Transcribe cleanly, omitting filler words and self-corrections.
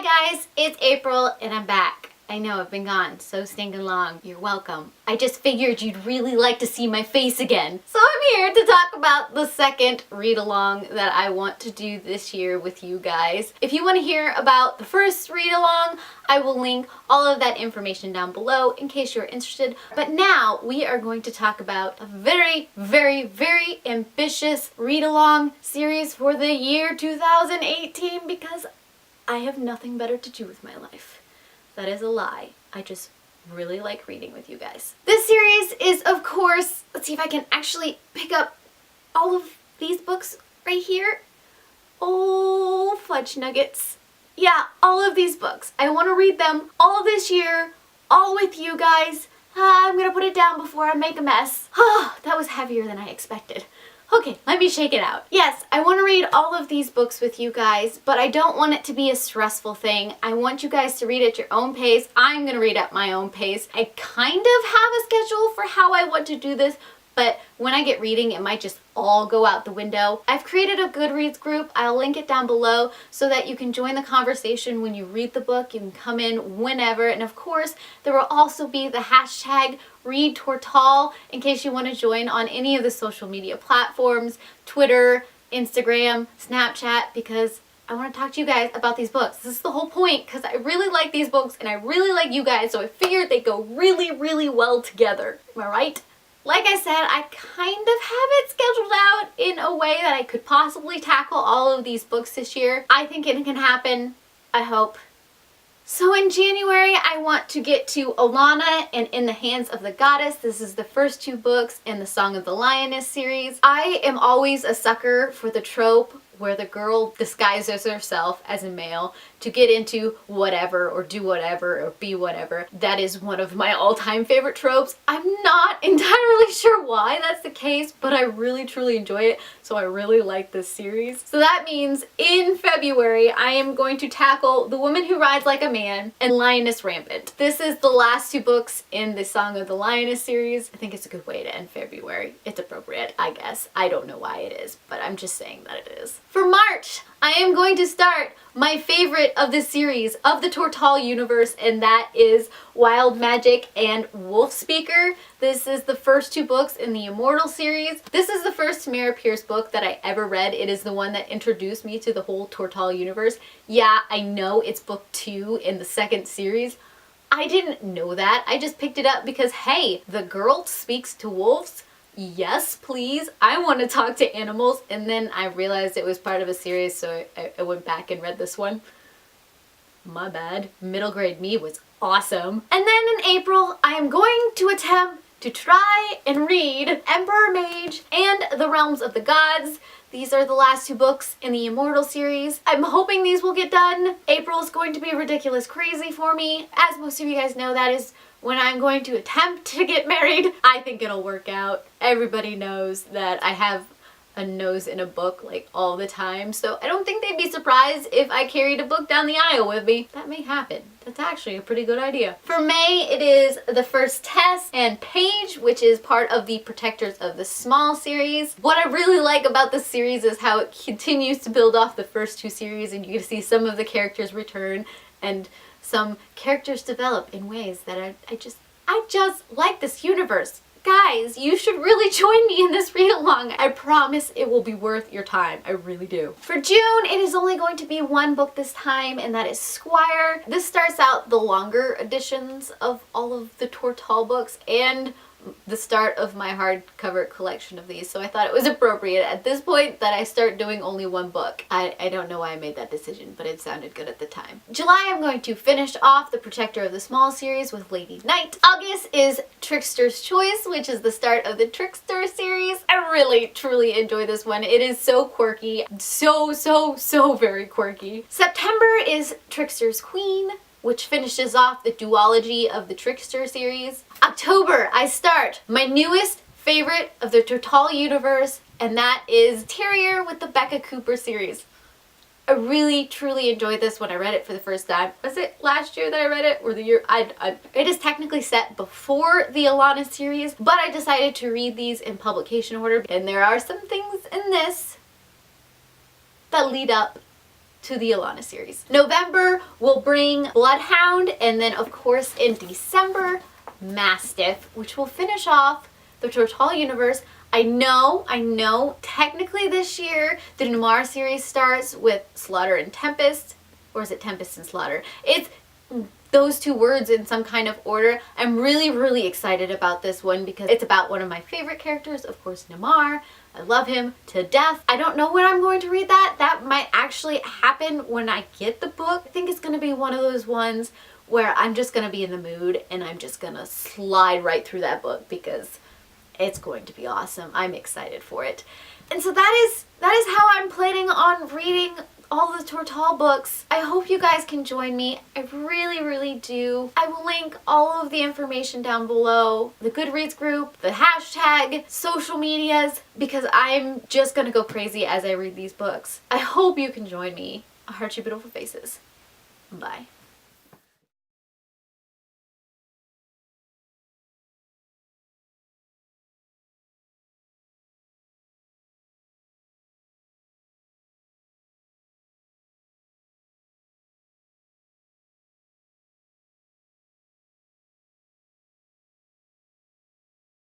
Hi guys, it's April and I'm back. I know I've been gone so stinking long. You're welcome. I just figured you'd really like to see my face again. So I'm here to talk about the second read-along that I want to do this year with you guys. If you want to hear about the first read-along, I will link all of that information down below in case you're interested. But now we are going to talk about a very, very, very ambitious read-along series for the year 2018 because I have nothing better to do with my life. That is a lie. I just really like reading with you guys. This series is, of course, let's see if I can actually pick up all of these books right here. Oh, fudge nuggets. Yeah, all of these books. I want to read them all this year, all with you guys. I'm gonna put it down before I make a mess. Oh, that was heavier than I expected. Okay, let me shake it out. Yes, I want to read all of these books with you guys, but I don't want it to be a stressful thing. I want you guys to read at your own pace. I'm going to read at my own pace. I kind of have a schedule for how I want to do this, but when I get reading, it might just all go out the window. I've created a Goodreads group. I'll link it down below so that you can join the conversation when you read the book. You can come in whenever. And of course, there will also be the hashtag #ReadTortal in case you want to join on any of the social media platforms, Twitter, Instagram, Snapchat, because I want to talk to you guys about these books. This is the whole point because I really like these books and I really like you guys, so I figured they go really, really well together. Am I right? Like I said, I kind of have it scheduled out in a way that I could possibly tackle all of these books this year. I think it can happen. I hope. So in January, I want to get to Alana and In the Hands of the Goddess. This is the first two books in the Song of the Lioness series. I am always a sucker for the trope where the girl disguises herself as a male to get into whatever or do whatever or be whatever. That is one of my all-time favorite tropes. I'm not entirely sure why that's the case, but I really truly enjoy it, so I really like this series. So that means in February, I am going to tackle The Woman Who Rides Like a Man and Lioness Rampant. This is the last two books in the Song of the Lioness series. I think it's a good way to end February. It's appropriate, I guess. I don't know why it is, but I'm just saying that it is. For March, I am going to start my favorite of the series of the Tortal universe, and that is Wild Magic and Wolf Speaker. This is the first two books in the Immortal series. This is the first Tamara Pierce book that I ever read. It is the one that introduced me to the whole Tortal universe. Yeah, I know it's book 2 in the second series. I didn't know that. I just picked it up because, hey, the girl speaks to wolves. Yes, please. I want to talk to animals. And then I realized it was part of a series, so I went back and read this one. My bad. Middle grade me was awesome. And then in April, I am going to attempt to try and read Emperor Mage and The Realms of the Gods. These are the last two books in the Immortal series. I'm hoping these will get done. April is going to be ridiculous crazy for me. As most of you guys know, that is when I'm going to attempt to get married. I think it'll work out. Everybody knows that I have a nose in a book like all the time, so I don't think they'd be surprised if I carried a book down the aisle with me. That may happen. That's actually a pretty good idea. For May, it is The First Test and Paige, which is part of the Protectors of the Small series. What I really like about this series is how it continues to build off the first two series, and you get to see some of the characters return and some characters develop in ways that I just like this universe. Guys, you should really join me in this read-along. I promise it will be worth your time. I really do. For June, it is only going to be one book this time, and that is Squire. This starts out the longer editions of all of the Tortal books and the start of my hardcover collection of these, so I thought it was appropriate at this point that I start doing only one book. I don't know why I made that decision, but it sounded good at the time. July, I'm going to finish off the Protector of the Small series with Lady Knight. August is Trickster's Choice, which is the start of the Trickster series. I really, truly enjoy this one. It is so quirky. So very quirky. September is Trickster's Queen, which finishes off the duology of the Trickster series. October, I start my newest favorite of the Tortal universe, and that is Terrier with the Becca Cooper series. I really, truly enjoyed this when I read it for the first time. Was it last year that I read it, or the year? It is technically set before the Alana series, but I decided to read these in publication order, and there are some things in this that lead up to the Alana series. November will bring Bloodhound, and then of course in December, Mastiff, which will finish off the Tortall universe. I know, technically this year the Noir series starts with Slaughter and Tempest, or is it Tempest and Slaughter? It's those two words in some kind of order. I'm really excited about this one because it's about one of my favorite characters, of course, Namar. I love him to death. I don't know when I'm going to read that. That might actually happen when I get the book. I think it's going to be one of those ones where I'm just going to be in the mood and I'm just going to slide right through that book because it's going to be awesome. I'm excited for it. And so that is how I'm planning on reading all the Tortall books. I hope you guys can join me. I really do. I will link all of the information down below, the Goodreads group, the hashtag, social medias, because I'm just gonna go crazy as I read these books. I hope you can join me. Heart you beautiful faces. Bye.